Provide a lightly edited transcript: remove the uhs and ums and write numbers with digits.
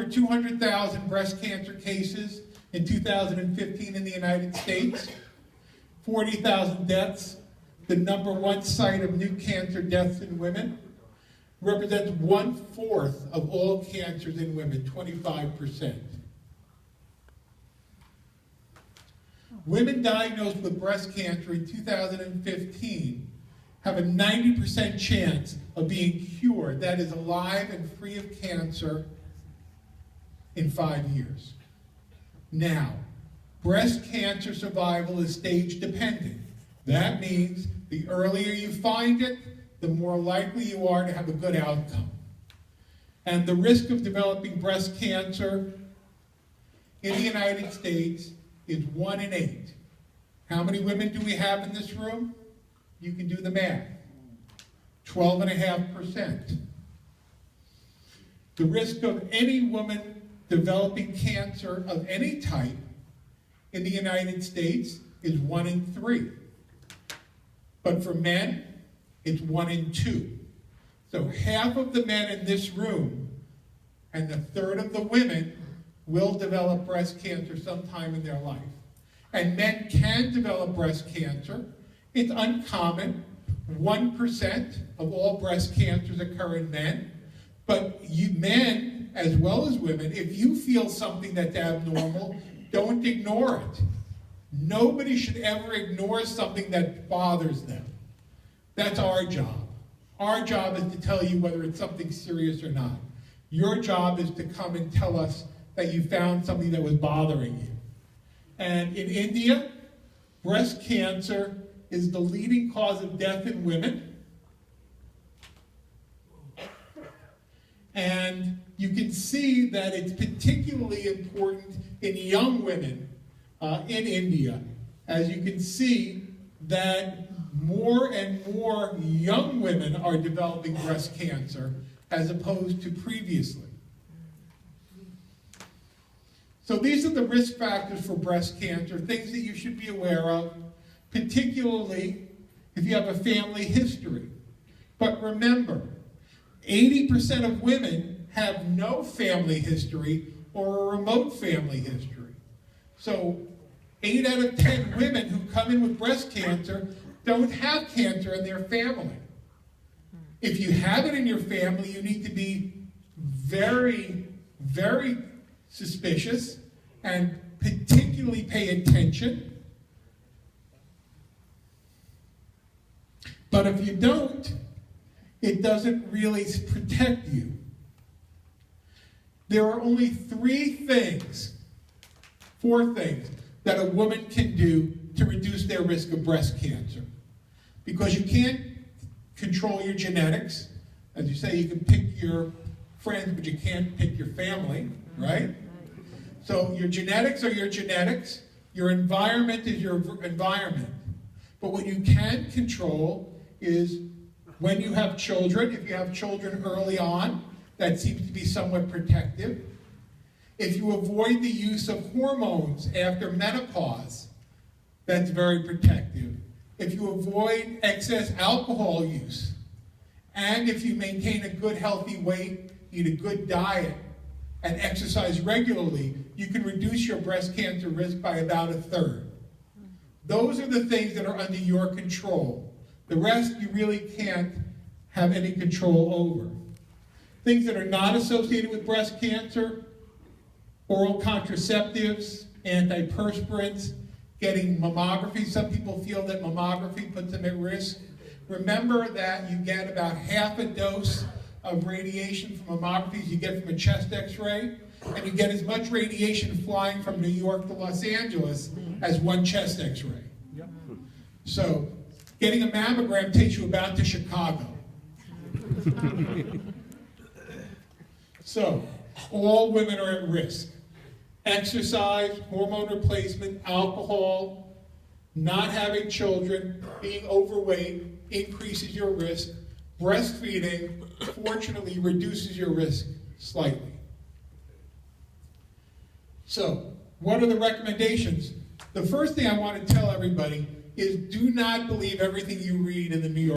over 200,000 breast cancer cases in 2015 in the United States, 40,000 deaths, the #1 site of new cancer deaths in women, represents 1/4 of all cancers in women, 25%. Women diagnosed with breast cancer in 2015 have a 90% chance of being cured, that is, alive and free of cancer, in 5 years. Now, breast cancer survival is stage dependent. That means the earlier you find it, the more likely you are to have a good outcome. And the risk of developing breast cancer in the United States is 1 in 8. How many women do we have in this room? You can do the math. 12.5%. The risk of any woman developing cancer of any type in the United States is 1 in 3. But for men, it's 1 in 2. So half of the men in this room and a third of the women will develop breast cancer sometime in their life. And men can develop breast cancer. It's uncommon. 1% of all breast cancers occur in men. But you men, as well as women, if you feel something that's abnormal, don't ignore it. Nobody should ever ignore something that bothers them. That's our job. Our job is to tell you whether it's something serious or not. Your job is to come and tell us that you found something that was bothering you. And in India, breast cancer is the leading cause of death in women. And you can see that it's particularly important in young women in India. As you can see that more and more young women are developing breast cancer as opposed to previously. So these are the risk factors for breast cancer, things that you should be aware of, particularly if you have a family history. But remember, 80% of women have no family history or a remote family history. So 8 out of 10 women who come in with breast cancer don't have cancer in their family. If you have it in your family, you need to be very, very suspicious and particularly pay attention. But if you don't, it doesn't really protect you. There are only 4 things that a woman can do to reduce their risk of breast cancer. Because you can't control your genetics. As you say, you can pick your friends, but you can't pick your family, right? So your genetics are your genetics. Your environment is your environment. But what you can control is when you have children. If you have children early on, that seems to be somewhat protective. If you avoid the use of hormones after menopause, that's very protective. If you avoid excess alcohol use, and if you maintain a good healthy weight, eat a good diet, and exercise regularly, you can reduce your breast cancer risk by about 1/3. Those are the things that are under your control. The rest you really can't have any control over. Things that are not associated with breast cancer: oral contraceptives, antiperspirants, getting mammography. Some people feel that mammography puts them at risk. Remember that you get about half a dose of radiation from mammography as you get from a chest x-ray, and you get as much radiation flying from New York to Los Angeles as one chest x-ray. Yep. So getting a mammogram takes you about to Chicago. So all women are at risk. Exercise, hormone replacement, alcohol, not having children, being overweight increases your risk. Breastfeeding, fortunately, reduces your risk slightly. So, what are the recommendations? The first thing I want to tell everybody is do not believe everything you read in the New York